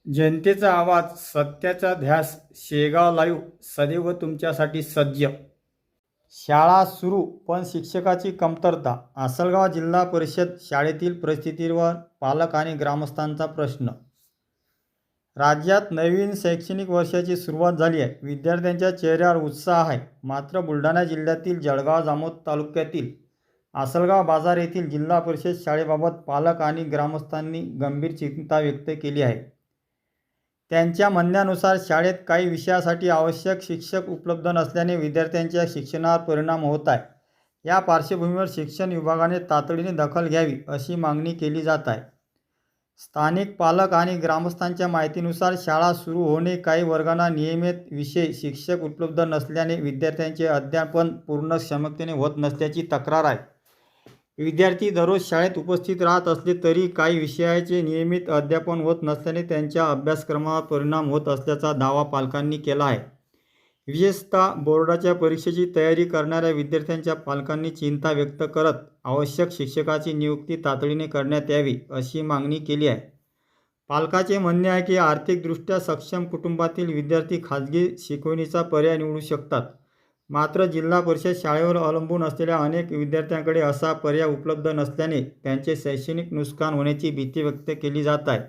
जनतेचा आवाज, सत्याचा ध्यास, शेगाव लाईव्ह सदैव तुमच्यासाठी सज्ज. शाळा सुरू पण शिक्षकाची कमतरता. आसलगाव जिल्हा परिषद शाळेतील परिस्थितीवर पालक आणि ग्रामस्थांचा प्रश्न. राज्यात नवीन शैक्षणिक वर्षाची सुरुवात झाली आहे. विद्यार्थ्यांच्या चेहऱ्यावर उत्साह आहे. मात्र बुलढाणा जिल्ह्यातील जळगाव जामोद तालुक्यातील आसलगाव बाजार येथील जिल्हा परिषद शाळेबाबत पालक आणि ग्रामस्थांनी गंभीर चिंता व्यक्त केली आहे. त्यांच्या म्हणण्यानुसार शाळेत काही विषयासाठी आवश्यक शिक्षक उपलब्ध नसल्याने विद्यार्थ्यांच्या शिक्षणावर परिणाम होत आहे. या पार्श्वभूमीवर शिक्षण विभागाने तातडीने दखल घ्यावी अशी मागणी केली जात आहे. स्थानिक पालक आणि ग्रामस्थांच्या माहितीनुसार शाळा सुरू होणे, काही वर्गांना नियमित विषय शिक्षक उपलब्ध नसल्याने विद्यार्थ्यांचे अध्यापन पूर्ण क्षमतेने होत नसल्याची तक्रार आहे. विद्यार्थी दररोज शाळेत उपस्थित राहत असले तरी काही विषयाचे नियमित अध्यापन होत नसल्याने त्यांच्या अभ्यासक्रमावर परिणाम होत असल्याचा दावा पालकांनी केला आहे. विशेषतः बोर्डाच्या परीक्षेची तयारी करणाऱ्या विद्यार्थ्यांच्या पालकांनी चिंता व्यक्त करत आवश्यक शिक्षकाची नियुक्ती तातडीने करण्यात यावी अशी मागणी केली आहे. पालकाचे म्हणणे आहे की आर्थिकदृष्ट्या सक्षम कुटुंबातील विद्यार्थी खाजगी शिकवणीचा पर्याय निवडू शकतात. मात्र जिल्हा परिषद शाळेवर अवलंबून असलेल्या अनेक विद्यार्थ्यांकडे असा पर्याय उपलब्ध नसल्याने त्यांचे शैक्षणिक नुकसान होण्याची भीती व्यक्त केली जात आहे.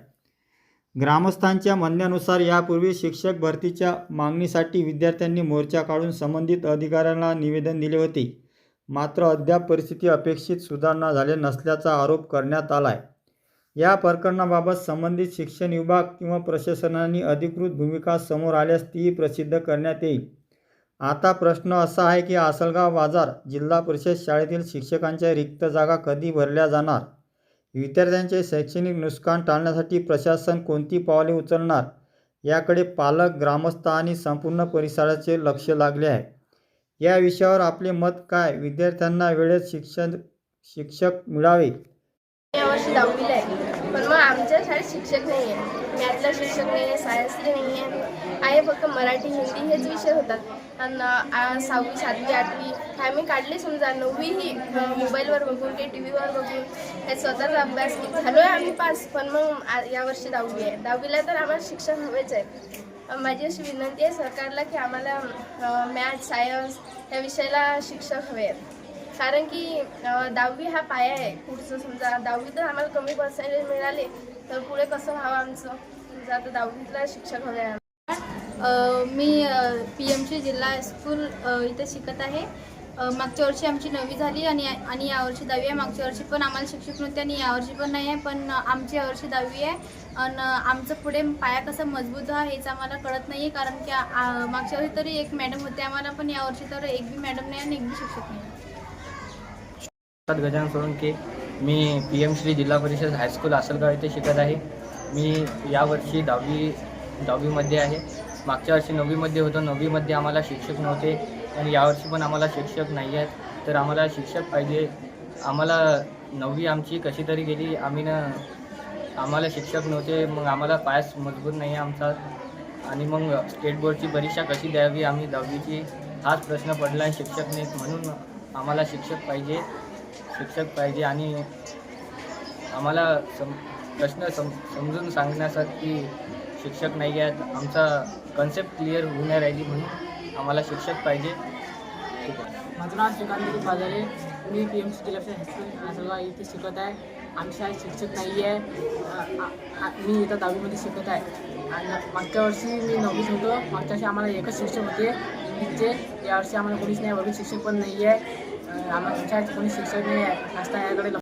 ग्रामस्थांच्या म्हणण्यानुसार यापूर्वी शिक्षक भरतीच्या मागणीसाठी विद्यार्थ्यांनी मोर्चा काढून संबंधित अधिकाऱ्यांना निवेदन दिले होते. मात्र अद्याप परिस्थिती अपेक्षित सुधारणा झाली नसल्याचा आरोप करण्यात आला आहे. या प्रकरणाबाबत संबंधित शिक्षण विभाग किंवा प्रशासनाने अधिकृत भूमिका समोर आल्यास ती प्रसिद्ध करण्यात येईल. आता प्रश्न असा आहे की आसलगाव बाजार जिल्हा परिषद शाळेतील शिक्षकांच्या रिक्त जागा कधी भरल्या जाणार? विद्यार्थ्यांचे शैक्षणिक नुकसान टाळण्यासाठी प्रशासन कोणती पावले उचलणार याकडे पालक, ग्रामस्थ आणि संपूर्ण परिसराचे लक्ष लागले आहे. या विषयावर आपले मत काय? विद्यार्थ्यांना वेळेत शिक्षक मिळावे. यावर्षी 10वीला आहे, पण मग आमच्या शाळेत शिक्षक नाही आहे. मॅथला शिक्षक नाही आहे, सायन्सला नाही आहे. फक्त मराठी, हिंदी हेच विषय होतात. आणि 6वी, 7वी, 8वी आम्ही काढले. समजा 9वी मोबाईलवर बघून, काही टी व्हीवर बघून, काही स्वतःचा अभ्यास झालो आहे आम्ही पास. पण मग यावर्षी 10वी आहे. 10वीला तर आम्हाला शिक्षक हवेच आहे. माझी अशी विनंती आहे सरकारला की आम्हाला मॅथ, सायन्स या विषयाला शिक्षक हवे आहेत. कारण की 10वी हा पाया आहे पुढचं. समजा 10वी तर आम्हाला कमी पर्सेंटेज मिळाले तर पुढे कसं व्हावं आमचं. समजा आता 10वीला शिक्षक हवे आहे. मी PMC जिल्हा हायस्कूल इथे शिकत आहे. मागच्या वर्षी आमची 9वी झाली आणि यावर्षी 10वी आहे. मागच्या वर्षी पण आम्हाला शिक्षक नव्हते आणि यावर्षी पण नाही आहे. पण आमची यावर्षी 10वी आहे आणि आमचं पुढे पाया कसं मजबूत व्हा हेच आम्हाला कळत नाही आहे. कारण की मागच्या वर्षी तरी एक मॅडम होते आम्हाला, पण यावर्षी तर एक बी मॅडम नाही आणि एक बी शिक्षक नाही. गजानन सोळंके. मी PMC जिल्हा परिषद हायस्कूल आसलगाव येथे शिकत आहे. मी यावर्षी 10वीमध्ये आहे. मागच्या वर्षी 9वीमध्ये होतो. 9वीमध्ये आम्हाला शिक्षक नव्हते आणि यावर्षी पण आम्हाला शिक्षक नाही आहेत. तर आम्हाला शिक्षक पाहिजे. आम्हाला 9वी आमची कशी तरी गेली. आम्हाला शिक्षक नव्हते. मग आम्हाला पायास मजबूत नाही आहे आमचा. आणि मग स्टेट बोर्डची परीक्षा कशी द्यावी आम्ही 10वीची हाच प्रश्न पडला आहे. शिक्षक नाहीत म्हणून आम्हाला शिक्षक पाहिजे आणि आम्हाला प्रश्न समजून सांगण्यासाठी शिक्षक नाही आहेत. आमचा कन्सेप्ट क्लिअर होऊ नाही राहिली म्हणून आम्हाला शिक्षक पाहिजे. माझं नाव श्रीकांत बाजारे. मी PMC जिल्हा हायस्कूल आसलगाव इथे शिकत आहे. आमच्या शाळेत शिक्षक नाही आहे. मी इथं 10वीमध्ये शिकत आहे. आणि मागच्या वर्षी मी 9वीत होतो. मागच्या वर्षी आम्हाला एकच शिक्षक होते इंग्लिशचे. यावर्षी आम्हाला कोणीच नाही. वगैरे शिक्षक पण नाही आहे. आम्हाला शाळेत कोणी शिक्षक नाही आहे. असता याकडे